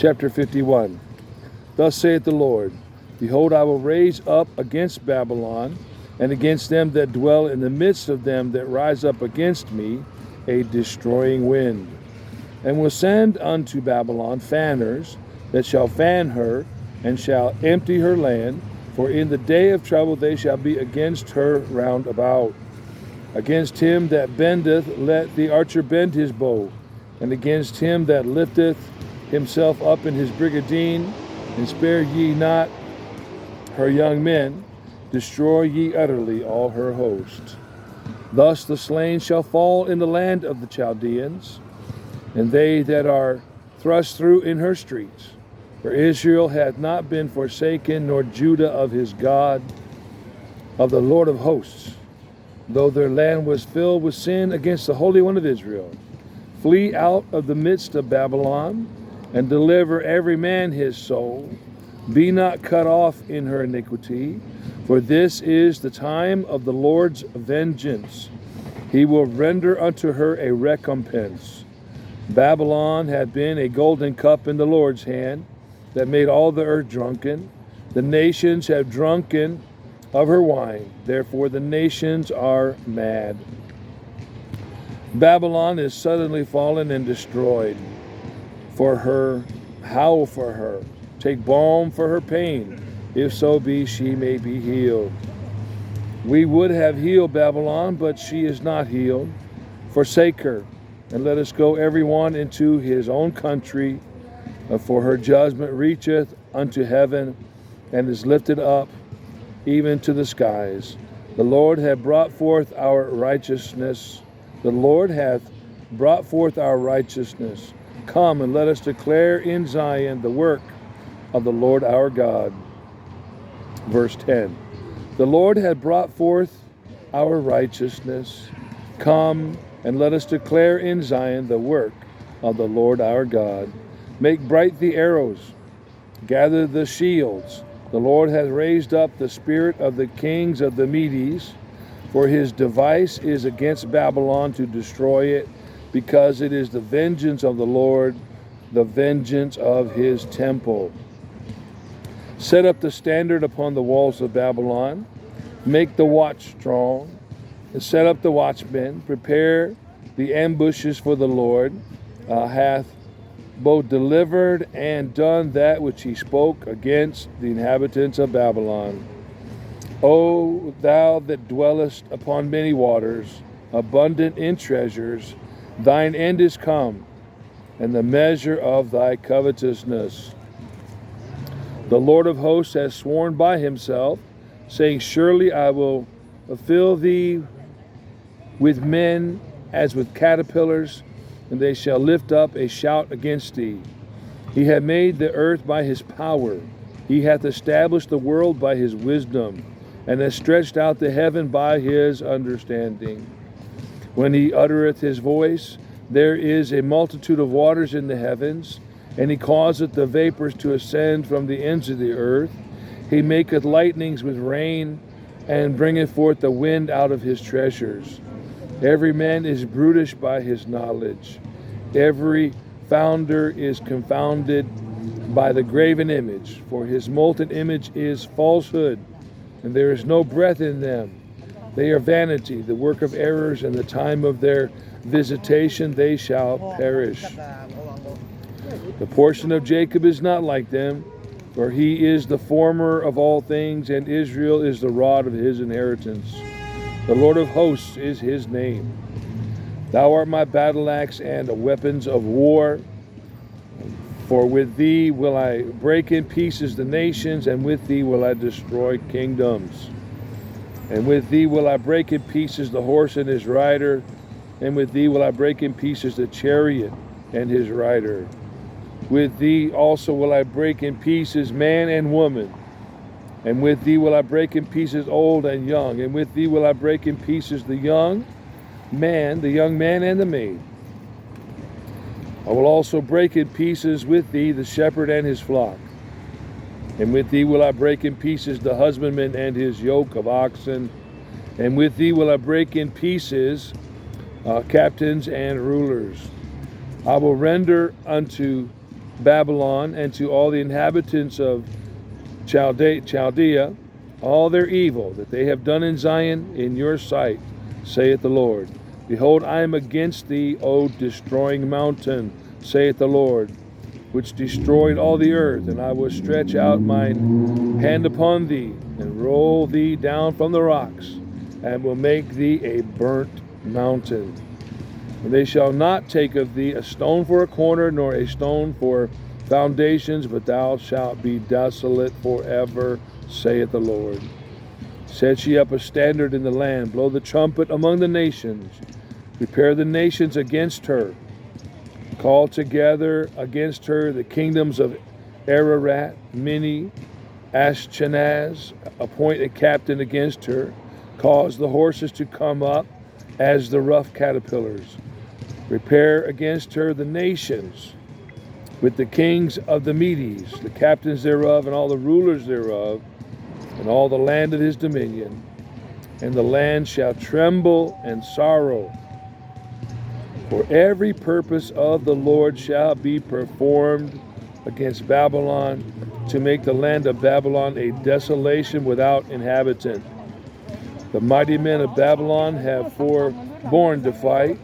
Chapter 51. Thus saith the Lord, Behold, I will raise up against Babylon, and against them that dwell in the midst of them that rise up against me, a destroying wind, and will send unto Babylon fanners, that shall fan her, and shall empty her land, for in the day of trouble they shall be against her round about. Against him that bendeth, let the archer bend his bow, and against him that lifteth himself up in his brigandine, and spare ye not her young men, destroy ye utterly all her host. Thus the slain shall fall in the land of the Chaldeans, and they that are thrust through in her streets. For Israel hath not been forsaken, nor Judah of his God, of the Lord of hosts, though their land was filled with sin against the Holy One of Israel. Flee out of the midst of Babylon, and deliver every man his soul. Be not cut off in her iniquity, for this is the time of the Lord's vengeance. He will render unto her a recompense. Babylon had been a golden cup in the Lord's hand, that made all the earth drunken. The nations have drunken of her wine, therefore the nations are mad. Babylon is suddenly fallen and destroyed. For her, howl for her, take balm for her pain, if so be she may be healed. We would have healed Babylon, but she is not healed. Forsake her, and let us go every one into his own country, for her judgment reacheth unto heaven, and is lifted up even to the skies. The Lord hath brought forth our righteousness. The Lord hath brought forth our righteousness. Come, and let us declare in Zion the work of the Lord our God. Verse 10. The Lord hath brought forth our righteousness. Come, and let us declare in Zion the work of the Lord our God. Make bright the arrows, gather the shields. The Lord hath raised up the spirit of the kings of the Medes, for his device is against Babylon to destroy it, because it is the vengeance of the Lord, the vengeance of his temple. Set up the standard upon the walls of Babylon, make the watch strong, and set up the watchmen, prepare the ambushes, for the Lord hath both delivered and done that which he spoke against the inhabitants of Babylon. O thou that dwellest upon many waters, abundant in treasures, thine end is come, and the measure of thy covetousness. The Lord of hosts has sworn by himself, saying, Surely I will fill thee with men as with caterpillars, and they shall lift up a shout against thee. He hath made the earth by his power. He hath established the world by his wisdom, and hath stretched out the heaven by his understanding. When he uttereth his voice, there is a multitude of waters in the heavens, and he causeth the vapors to ascend from the ends of the earth. He maketh lightnings with rain, and bringeth forth the wind out of his treasures. Every man is brutish by his knowledge. Every founder is confounded by the graven image, for his molten image is falsehood, and there is no breath in them. They are vanity, the work of errors, and the time of their visitation they shall perish. The portion of Jacob is not like them, for he is the former of all things, and Israel is the rod of his inheritance. The Lord of hosts is his name. Thou art my battle axe and weapons of war. For with thee will I break in pieces the nations, and with thee will I destroy kingdoms. And with thee will I break in pieces the horse and his rider, and with thee will I break in pieces the chariot and his rider. With thee also will I break in pieces man and woman, and with thee will I break in pieces old and young, and with thee will I break in pieces the young man and the maid. I will also break in pieces with thee the shepherd and his flock, and with thee will I break in pieces the husbandman and his yoke of oxen, and with thee will I break in pieces captains and rulers. I will render unto Babylon and to all the inhabitants of Chaldea all their evil that they have done in Zion in your sight, saith the Lord. Behold, I am against thee, O destroying mountain, saith the Lord, which destroyed all the earth, and I will stretch out mine hand upon thee, and roll thee down from the rocks, and will make thee a burnt mountain. And they shall not take of thee a stone for a corner, nor a stone for foundations, but thou shalt be desolate forever, saith the Lord. Set ye up a standard in the land, blow the trumpet among the nations, prepare the nations against her, call together against her the kingdoms of Ararat, Mini, Ashkenaz, appoint a captain against her, cause the horses to come up as the rough caterpillars. Prepare against her the nations, with the kings of the Medes, the captains thereof, and all the rulers thereof, and all the land of his dominion. And the land shall tremble and sorrow. For every purpose of the Lord shall be performed against Babylon, to make the land of Babylon a desolation without inhabitant. The mighty men of Babylon have forborne to fight.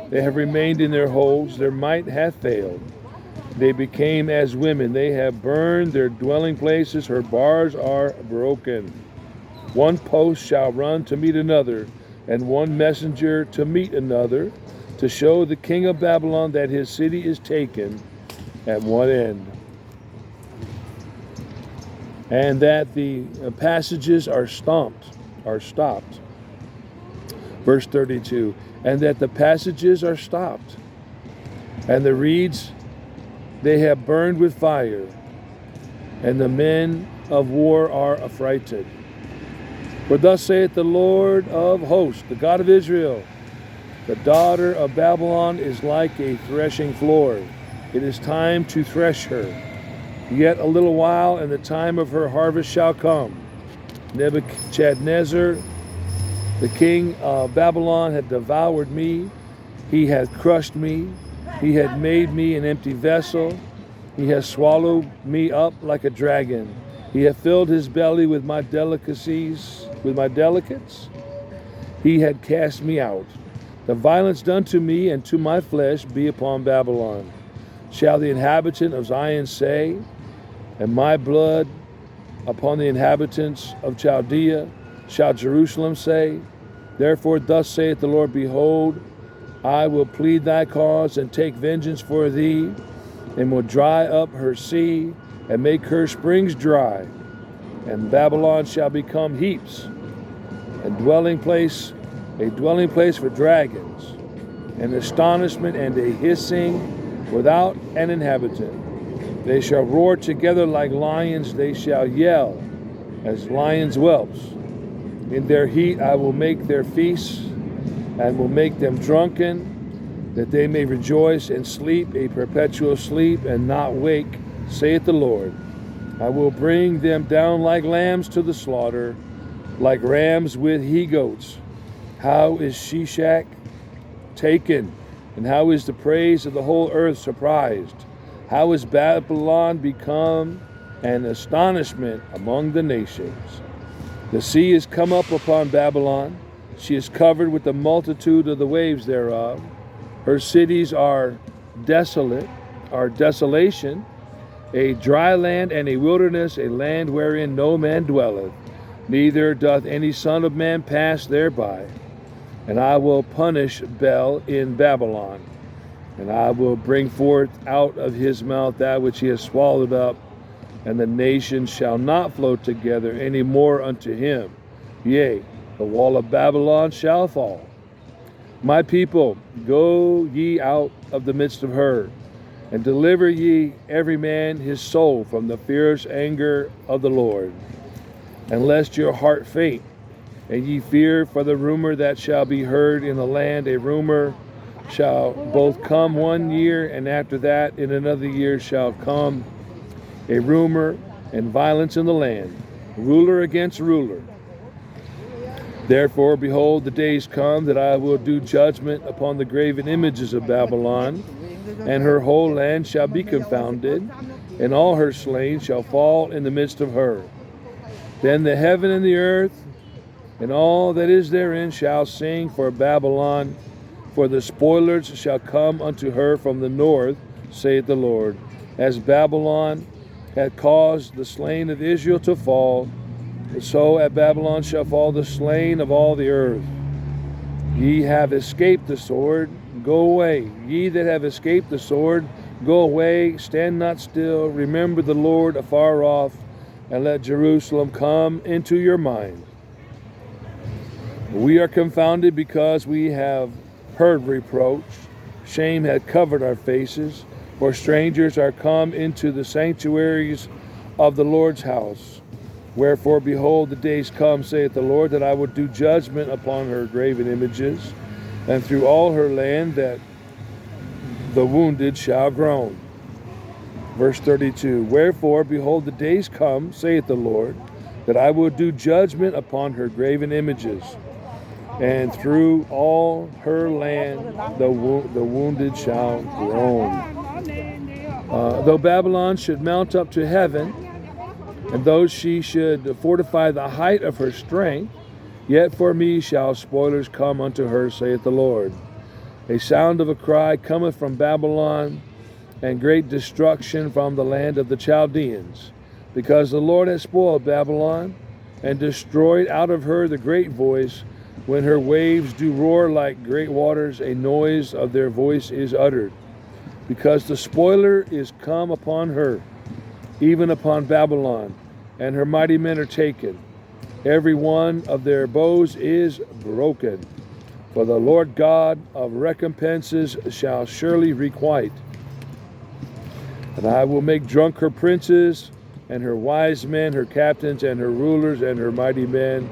They have remained in their holes. Their might hath failed. They became as women. They have burned their dwelling places. Her bars are broken. One post shall run to meet another, and one messenger to meet another, to show the king of Babylon that his city is taken at one end, and that the passages are stopped. Verse 32, and that the passages are stopped, and the reeds they have burned with fire, and the men of war are affrighted. For thus saith the Lord of hosts, the God of Israel, the daughter of Babylon is like a threshing floor. It is time to thresh her. Yet a little while, and the time of her harvest shall come. Nebuchadnezzar, the king of Babylon, had devoured me. He had crushed me. He had made me an empty vessel. He has swallowed me up like a dragon. He hath filled his belly with my delicacies, with my delicates. He had cast me out. The violence done to me and to my flesh be upon Babylon. Shall the inhabitant of Zion say, and my blood upon the inhabitants of Chaldea? Shall Jerusalem say, therefore thus saith the Lord, behold, I will plead thy cause and take vengeance for thee, and will dry up her sea and make her springs dry. And Babylon shall become heaps, a dwelling place for dragons, an astonishment and a hissing without an inhabitant. They shall roar together like lions, they shall yell as lions' whelps. In their heat I will make their feasts, and will make them drunken, that they may rejoice and sleep a perpetual sleep, and not wake, saith the Lord. I will bring them down like lambs to the slaughter, like rams with he-goats. How is Shishak taken, and how is the praise of the whole earth surprised? How is Babylon become an astonishment among the nations? The sea is come up upon Babylon. She is covered with the multitude of the waves thereof. Her cities are desolate, are desolation, a dry land and a wilderness, a land wherein no man dwelleth, neither doth any son of man pass thereby. And I will punish Bel in Babylon, and I will bring forth out of his mouth that which he has swallowed up, and the nations shall not flow together any more unto him. Yea, the wall of Babylon shall fall. My people, go ye out of the midst of her, and deliver ye every man his soul from the fierce anger of the Lord. And lest your heart faint, and ye fear for the rumor that shall be heard in the land, a rumor shall both come 1 year, and after that in another year shall come a rumor and violence in the land, ruler against ruler. Therefore, behold, the days come that I will do judgment upon the graven images of Babylon, and her whole land shall be confounded, and all her slain shall fall in the midst of her. Then the heaven and the earth and all that is therein shall sing for Babylon, for the spoilers shall come unto her from the north, saith the Lord. As Babylon had caused the slain of Israel to fall, so at Babylon shall fall the slain of all the earth. Ye have escaped the sword, go away. Ye that have escaped the sword, go away, stand not still. Remember the Lord afar off, and let Jerusalem come into your mind. We are confounded because we have heard reproach. Shame hath covered our faces, for strangers are come into the sanctuaries of the Lord's house. Wherefore, behold, the days come, saith the Lord, that I will do judgment upon her graven images, and through all her land that the wounded shall groan. Verse 32, Wherefore, behold, the days come, saith the Lord, that I will do judgment upon her graven images, and through all her land the wounded shall groan. Though Babylon should mount up to heaven, and though she should fortify the height of her strength, yet for me shall spoilers come unto her, saith the Lord. A sound of a cry cometh from Babylon, and great destruction from the land of the Chaldeans, because the Lord has spoiled Babylon, and destroyed out of her the great voice. When her waves do roar like great waters, a noise of their voice is uttered. Because the spoiler is come upon her, even upon Babylon, and her mighty men are taken. Every one of their bows is broken. For the Lord God of recompenses shall surely requite. And I will make drunk her princes, and her wise men, her captains, and her rulers, and her mighty men,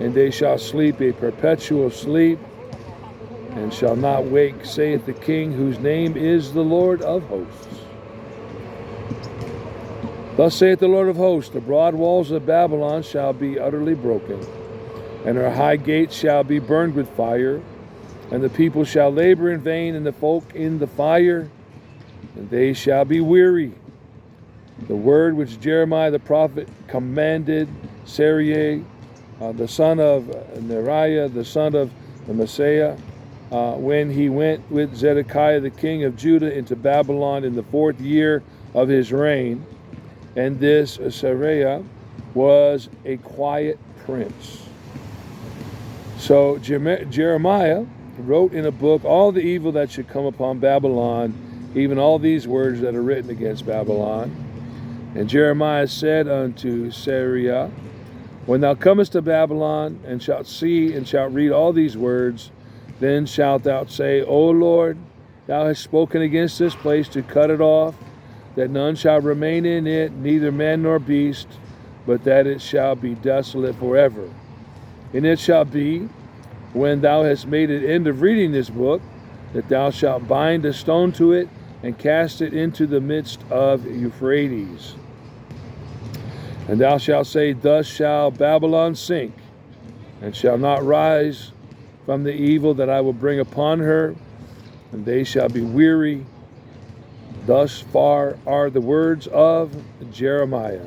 and they shall sleep a perpetual sleep, and shall not wake, saith the King, whose name is the Lord of hosts. Thus saith the Lord of hosts, the broad walls of Babylon shall be utterly broken, and her high gates shall be burned with fire, and the people shall labor in vain, and the folk in the fire, and they shall be weary. The word which Jeremiah the prophet commanded Sarai, the son of Neriah, the son of the Messiah, when he went with Zedekiah the king of Judah into Babylon in the 4th year of his reign. And this Sarai was a quiet prince. So Jeremiah wrote in a book all the evil that should come upon Babylon, even all these words that are written against Babylon. And Jeremiah said unto Sarai, When thou comest to Babylon, and shalt see and shalt read all these words, then shalt thou say, O Lord, thou hast spoken against this place to cut it off, that none shall remain in it, neither man nor beast, but that it shall be desolate forever. And it shall be, when thou hast made an end of reading this book, that thou shalt bind a stone to it, and cast it into the midst of Euphrates. And thou shalt say, Thus shall Babylon sink, and shall not rise from the evil that I will bring upon her, and they shall be weary. Thus far are the words of Jeremiah.